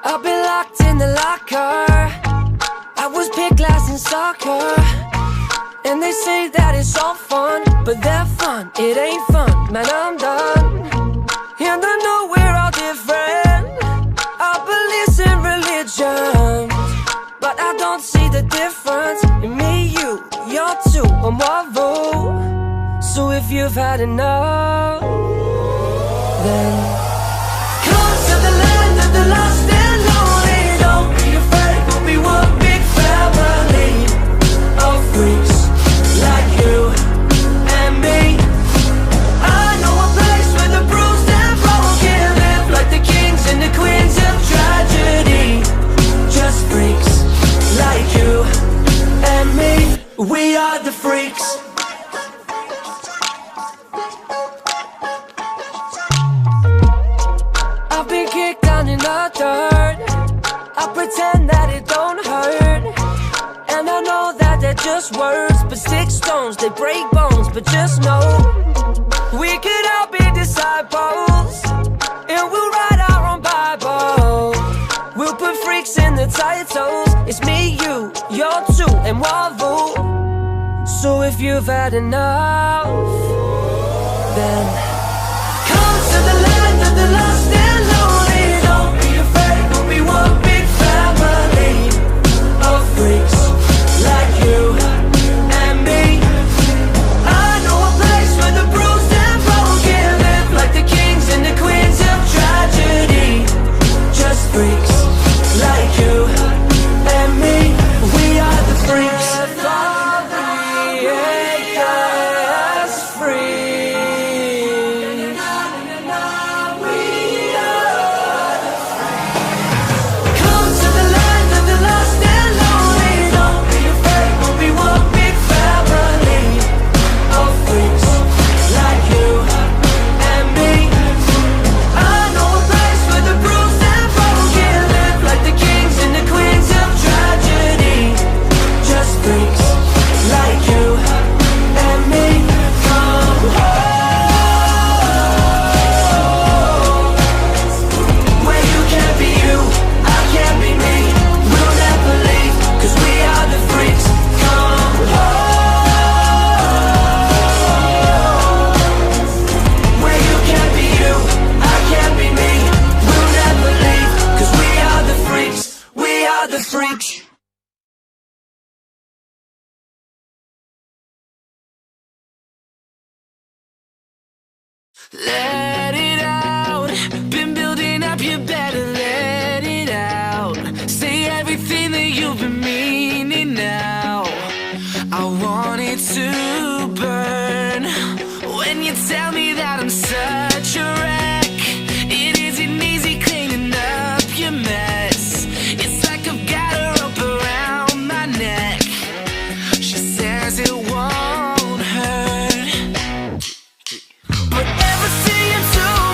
I've been locked in the locker. I was picked last in soccer. And they say that it's all fun, but that fun, it ain't fun. Man, I'm done. And I know we're all different. Our beliefs in religion, but I don't see the difference in me, you're two, or Marvel. So if you've had enough, then come to the land of the lost and lonely. Don't be afraid, we'll be one big family of freaks like you and me. I know a place where the bruised and broken live like the kings and the queens of tragedy. Just freaks like you and me. We are the freaks. I've been kicked down in the dirt. I pretend that it don't hurt, and I know that they're just words, but stick stones, they break bones. But just know, we could all be disciples, and we'll write our own Bible. We'll put freaks in the titles. It's me, you're two, and Marvel. So if you've had enough, then come to the land of the lost and lonely. Don't be afraid, we'll be one big family of freaks like you and me. I know a place where the bruised and broken live like the kings and the queens of tragedy. Just freaks like you and me. We are the freaks. Let it out. Been building up, you better let it out. Say everything that you've been meaning now. I want it to burn when you tell me that I'm such a wreck. It isn't easy cleaning up your mess. It's like I've got a rope around my neck. She says it won't hurt, but ever see you too.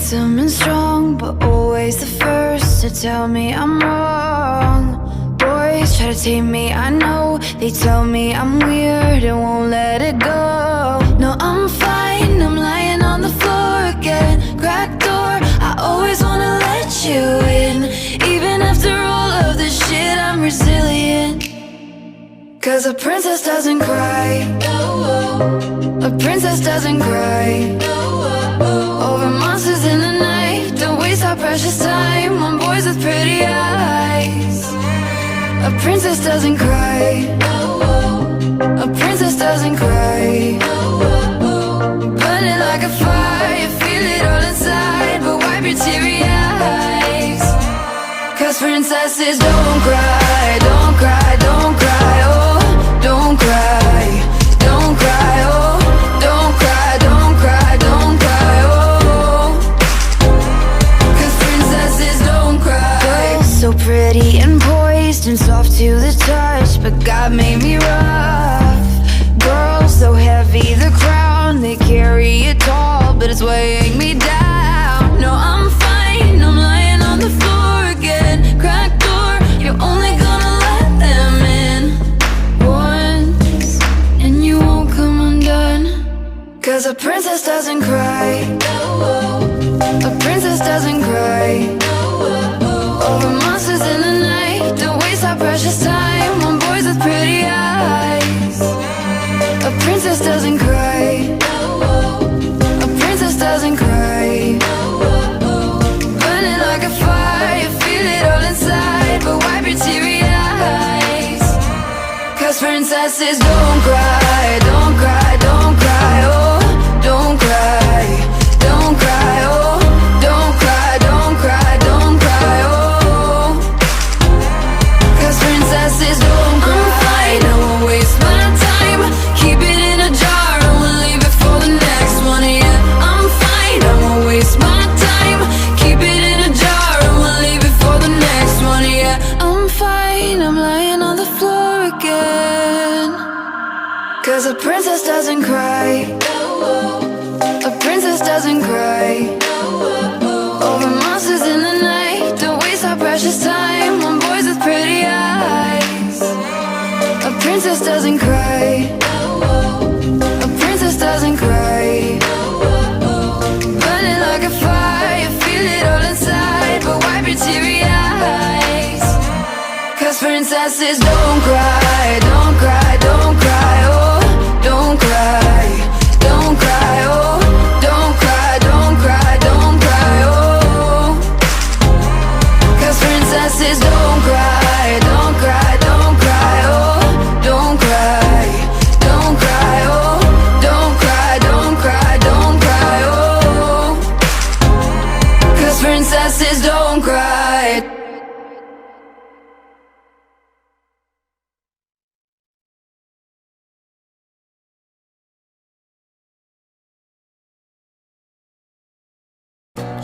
handsome and strong, but always the first to tell me I'm wrong. Boys try to tame me, I know. They tell me I'm weird and won't let it go. No, I'm fine, I'm lying on the floor again. Cracked door, I always wanna let you in. Even after all of this shit, I'm resilient. Cause a princess doesn't cry. A princess doesn't cry over monsters in the night. Don't waste our precious time on boys with pretty eyes. A princess doesn't cry. A princess doesn't cry. Burning like a fire, feel it all inside, but wipe your teary eyes. Cause princesses don't cry, don't cry, don't cry, oh, don't cry, don't cry, oh, don't cry, don't cry, don't cry, oh. Cause princesses don't cry. Girls so pretty and poised and soft to the touch, but God made me rough. Girls so heavy, the crown, they carry it tall, but it's weighing me down. No, I'm fine, I'm lying on the floor again. Cracked door, you're only gonna let them in once, and you won't come undone. Cause a princess doesn't cry. A princess doesn't cry over monsters in the night. Don't waste our precious time on boys with pretty eyes. A princess doesn't cry. A princess doesn't cry. Burning like a fire, feel it all inside, but wipe your teary eyes. Cause princesses don't cry, don't cry, don't cry, oh, don't cry, don't cry, oh, don't cry, don't cry, don't cry, oh. Cause princesses don't cry. I won't waste my time, keep it in a jar and we'll leave it for the next one, yeah. I'm fine, I won't waste my time, keep it in a jar and we'll leave it for the next one, yeah. I'm fine, I'm lying on the floor again. Cause a princess doesn't cry. A princess doesn't cry over monsters in the night. Don't waste our precious time on boys with pretty eyes. A princess doesn't cry. A princess doesn't cry. Burning like a fire, feel it all inside, but wipe your teary eyes. Cause princesses don't cry, don't cry, don't cry, oh, don't cry, don't cry, oh, don't cry, don't cry, don't cry, oh. Cause princesses don't cry, don't cry, don't cry, oh, don't cry, don't cry, oh, don't cry, don't cry, don't cry, oh. Cause princesses don't cry.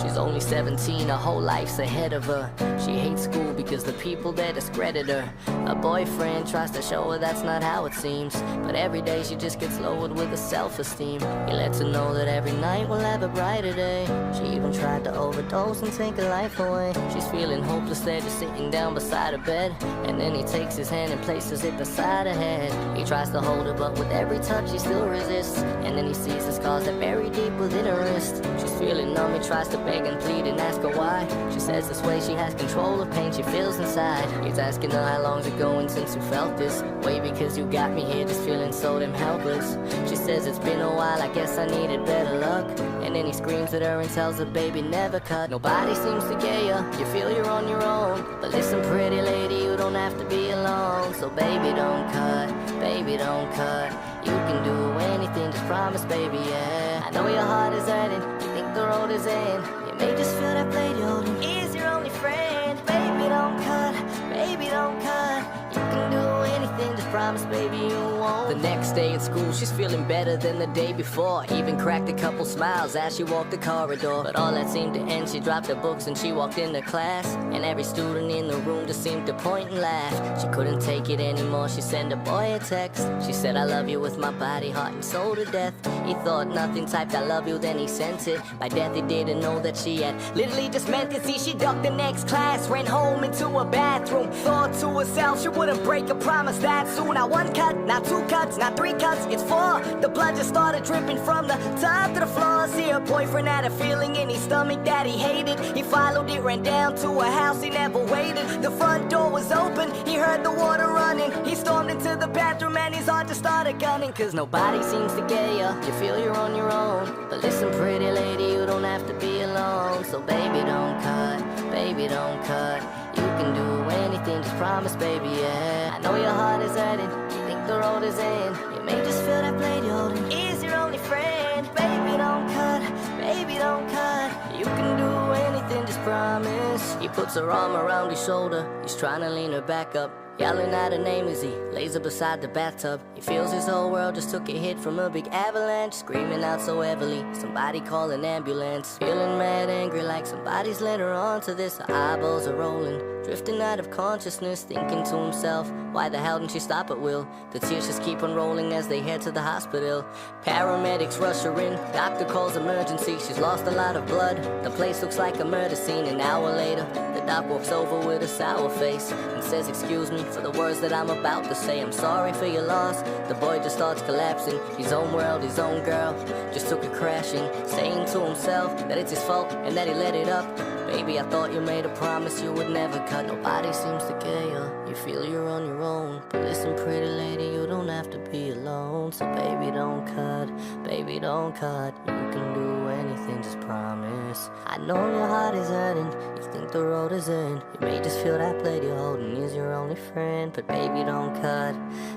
She's only 17, her whole life's ahead of her. She hates school because the people there discredit her. Her boyfriend tries to show her that's not how it seems, but every day she just gets lowered with her self-esteem. He lets her know that every night will have a brighter day. She even tried to overdose and take her life away. She's feeling hopeless there, just sitting down beside her bed, and then he takes his hand and places it beside her head. He tries to hold her, but with every touch he still resists, and then he sees the scars that bury deep within her wrist. She's feeling numb, he tries to beg and plead and ask her why. She says this way she has control of pain she feels inside. He's asking her how long's it going since you felt this way, because you got me here just feeling so damn helpless. She says it's been a while, I guess I needed better luck, and then he screams at her and tells her, baby, never cut. Nobody seems to get you, you feel you're on your own, but listen pretty lady, you don't have to be alone. So baby don't cut, baby don't cut, you can do anything, just promise baby, yeah. I know your heart is hurting, you think the road is in, you may just feel that blade you're holding is your only friend. Baby don't cut, baby don't cut, you can do anything, just promise baby you won't. The next first day at school, she's feeling better than the day before. Even cracked a couple smiles as she walked the corridor. But all that seemed to end, she dropped her books and she walked into class. And every student in the room just seemed to point and laugh. She couldn't take it anymore, she sent a boy a text. She said, I love you with my body, heart and soul to death. He thought nothing, typed I love you, then he sent it. By death he didn't know that she had literally just meant it. See, she ducked the next class, ran home into a bathroom. Thought to herself she wouldn't break a promise that soon. Not one cut, not two cuts, not three cuts, it's four. The blood just started dripping from the top to the floor. See, her boyfriend had a feeling in his stomach that he hated. He followed it, ran down to a house, he never waited. The front door was open, he heard the water running. He stormed into the bathroom and his heart just started gunning. Cause nobody seems to get ya, you feel you're on your own. But listen pretty lady, you don't have to be alone. So baby don't cut, baby don't cut. You can do anything, just promise baby, yeah. I know your heart is hurting, you think the road is in. You may just feel that blade you're holding is your only friend. Baby don't cut, baby don't cut. You can do anything, just promise. He puts her arm around his shoulder, he's trying to lean her back up, yelling out her name as he lays her beside the bathtub. He feels his whole world just took a hit from a big avalanche. Screaming out so heavily, somebody call an ambulance. Feeling mad, angry, like somebody's led her onto this. Her eyeballs are rolling, drifting out of consciousness, thinking to himself, why the hell didn't she stop at will? The tears just keep on rolling as they head to the hospital. Paramedics rush her in, doctor calls emergency. She's lost a lot of blood, the place looks like a murder scene. An hour later, the doc walks over with a sour face and says, excuse me for the words that I'm about to say. I'm sorry for your loss. The boy just starts collapsing. His own world, his own girl just took a crashing, saying to himself that it's his fault and that he let it up. Baby, I thought you made a promise you would never cut. Nobody seems to care you, you feel you're on your own. But listen pretty lady, you don't have to be alone. So baby don't cut, baby don't cut. You can do anything, just promise. I know your heart is hurting, you think the road is in. You may just feel that blade you're holding is your only friend. But baby don't cut,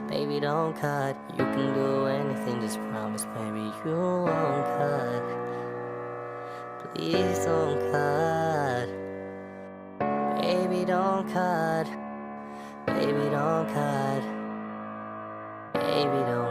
baby don't cut. You can do anything, just promise baby you won't cut. Please don't cut, baby don't cut, baby don't cut, baby don't